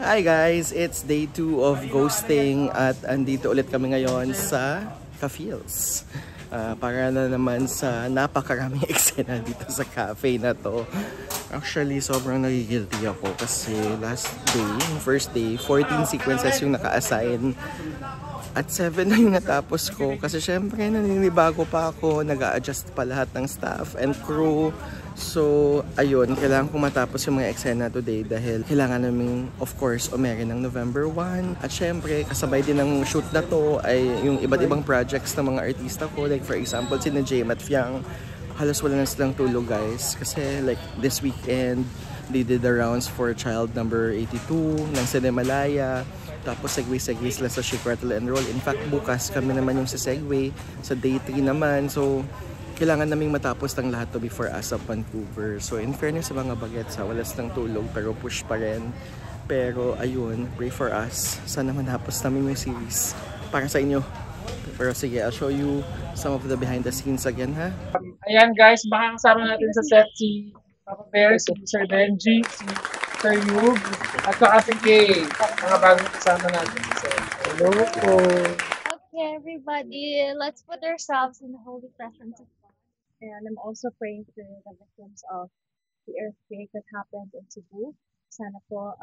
Hi guys, it's day 2 of ghosting at andito ulit kami ngayon sa Ka-Feels. Para na naman sa napakaraming eksena dito sa cafe na to. Actually, sobrang nagigilty ako kasi last day, yung first day, 14 sequences yung naka-assign. At 7 na yung natapos ko kasi syempre naninibago pa ako, nag-a-adjust pa lahat ng staff and crew. So, ayun, kailangan ko matapos yung mga eksena today dahil kailangan namin, of course, umere ng November 1. At syempre, kasabay din ng shoot na to ay yung iba't ibang projects ng mga artista ko. Like for example, sina Jame at Fiang, halos wala na silang tulog guys. Kasi like this weekend, they did the rounds for child number 82 ng Cinemalaya. Tapos segway-segway sila sa Chic Rattle and Roll. In fact, bukas kami naman yung sa segway. Sa day 3 naman. So, kailangan naming matapos ng lahat to before ASAP Vancouver. So, in fairness sa mga bagets, wala silang tulog pero push pa rin. Pero, ayun, pray for us. Sana manapos namin yung series para sa inyo. Pero sige, I'll show you some of the behind the scenes again, ha? Ayan guys, makakasama natin sa set si Papa Bear, si Sir Benji, si Sir Yug, at saka si Kay, mga bagong kasama natin sa set. Hello po! Okay, everybody, let's put ourselves in the holy presence of God. And I'm also praying for the victims of the earthquake that happened in Cebu. Sana po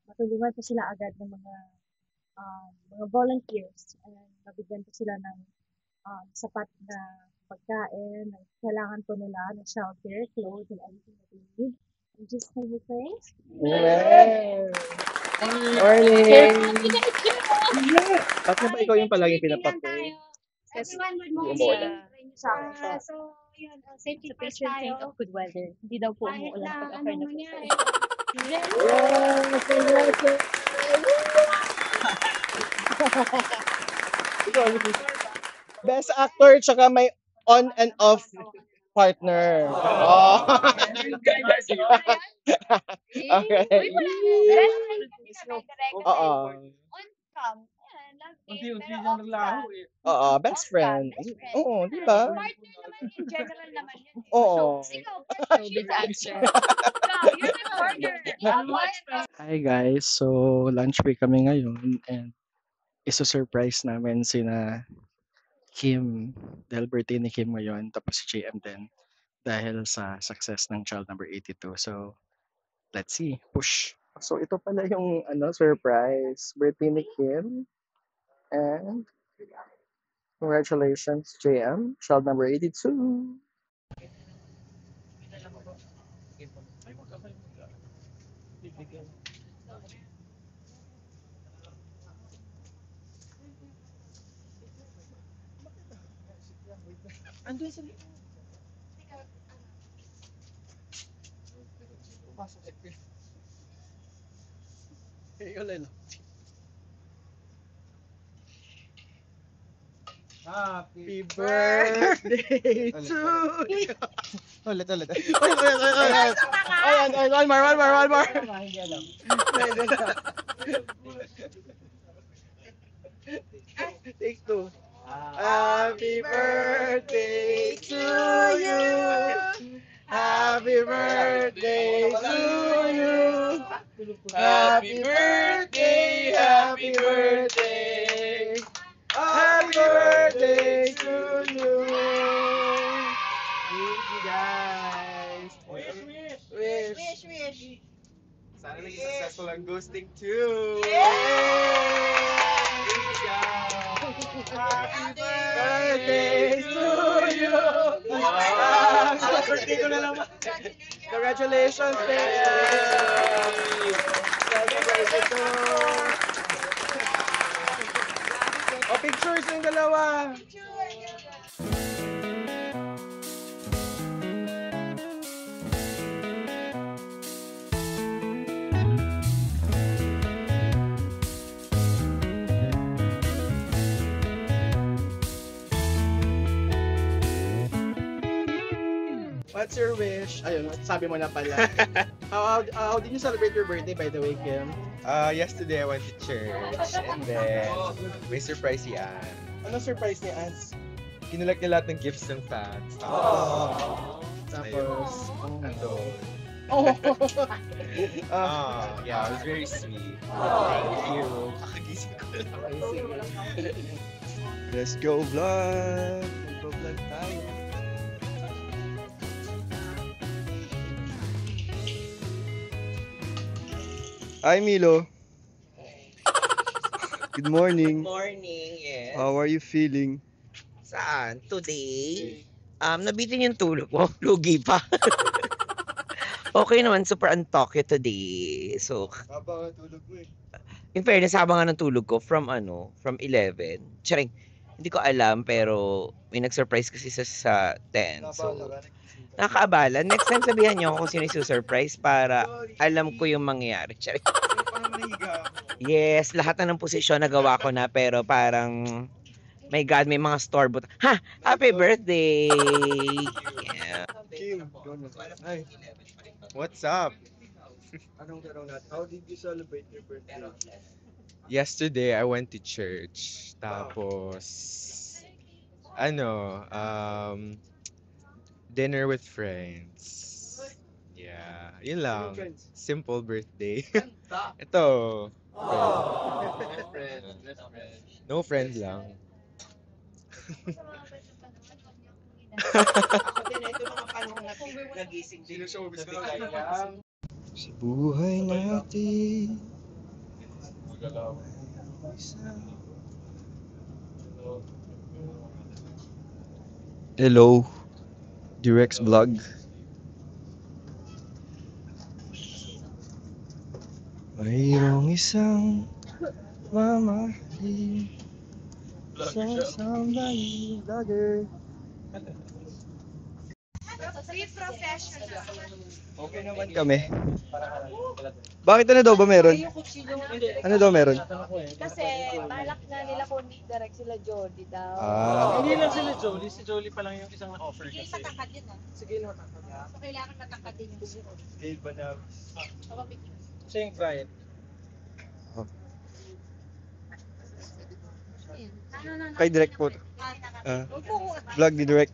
matulungan po sila agad ng mga volunteers and mabigyan po sila ng sapat na pagkain, kailangan po nila ng shelter, clothes, and everything that they need. And just can we pray? Morning! Ba't na ba ikaw yung palaging pinapapray? Everyone, good morning. So, yun, safety The first patron saint tayo. of good weather. Hindi daw po Kahit umuulan na pag anong after na mangyari. Best actor tsaka may on and off partner. Oh. Okay. Oo. On-cam. Ayan, love it. Unti-unti Pero niyang naglaho off-cam. eh. Oo, best friend. Best friend. Oo, di ba? Partner naman in general naman yun. Oo. Ikaw, partner, she's Showbiz answer. Ikaw, you're my partner. Hi guys, so lunch break kami ngayon and isa-surprise namin sina Kim dahil birthday ni Kim ngayon tapos si JM din dahil sa success ng child number 82. So, let's see. Push. So, ito pala yung surprise birthday ni Kim and congratulations JM, child number 82. Andun sa Happy birthday to you. Ulit. Ulit. One more. Take two. Happy birthday to you. Happy birthday to you. Happy birthday. Happy birthday. Happy birthday to you. Thank you guys. Wish. Sana naging successful ang ghosting too. Thank you guys. Happy birthday to you. Happy birthday ko na naman. Congratulations, baby. Celebrate ito. O, pictures yung dalawa. What's your wish? Ayun, sabi mo na pala. How did you celebrate your birthday, by the way, Kim? Yesterday I went to church and then may surprise si Ann. Ano surprise ni Ans? Kinulak niya lahat ng gifts ng fans. Tapos, Ando. Yeah, it was very sweet. Thank you. Kakagising ko lang. Let's go vlog! Mag-vlog tayo. Hi Milo. Good morning. Morning, yes. How are you feeling? Saan? Today? Nabitin yung tulog mo. Lugi pa. Okay naman, super antok today. So, Habang tulog mo eh. in fairness, habang nga ng tulog ko, from 11. Charing, hindi ko alam, pero may nag-surprise kasi sa 10. So, nakakaabala. Next time sabihan niyo ako kung sino yung surprise para alam ko yung mangyayari. Charing. Yes, lahat na ng posisyon nagawa ko na, pero parang, my God, may mga store-bought. Ha! Happy birthday! Yeah. Kim, hi. What's up? Anong tanong natin? How did you celebrate your birthday? Yesterday, I went to church. Tapos, dinner with friends. Yeah, yun lang. Simple birthday. Ito. No friends lang. Ako din, ito mga panahon na nagising din. Sa buhay natin. Hello, Direx Vlog. Mayroong isang mamahalin sa somebody vlogger. Okay naman kami. Bakit ano daw ba meron? Ano daw meron? Kasi balak na nila kung direct sila Jody daw. Hindi lang sila Jolie. Si Jolie pa lang yung isang offer Sige, kasi. matangkad yun ah. Sige, matangkad. So, kailangan matangkad din yung busi. Dave ba na? Siya yung client. Kay Direct po. Vlog ni Direct.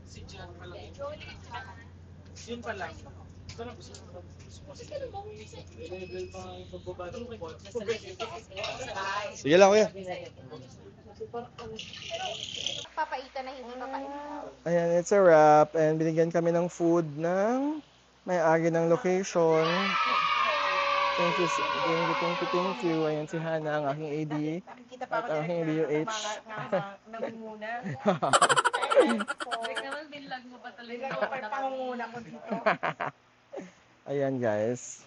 Si John pa lang. Yun pa lang. Ito lang gusto ko. Sige lang kuya. Papaitan na hindi papaitan. Ayan, it's a wrap. And binigyan kami ng food ng may-ari ng location. Thank you. Ayan si Hana, ang aking AD. At ang aking DOH. Namumuna. Naman binlag mo pa talaga. Pangunguna ko dito. Ayan guys.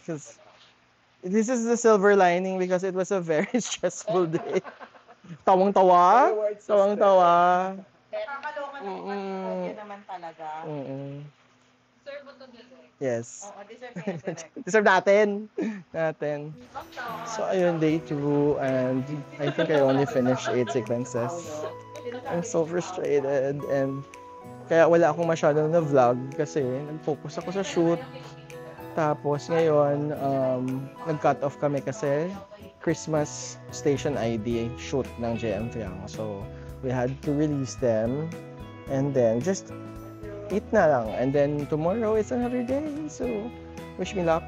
This is the silver lining because it was a very stressful day. Tawang-tawa. Tawang-tawa. Nakakaloka naman. Yun naman talaga. Serve mo to Yes. Oo, deserve niya direct. Deserve natin. So ayun, day 2 and I think I only finished 8 sequences. I'm so frustrated and kaya wala akong masyadong na vlog kasi nag-focus ako sa shoot. Tapos ngayon, nag-cut off kami kasi Christmas Station ID shoot ng JM Fiang. So we had to release them and then just eat na lang. And then tomorrow is another day. So wish me luck.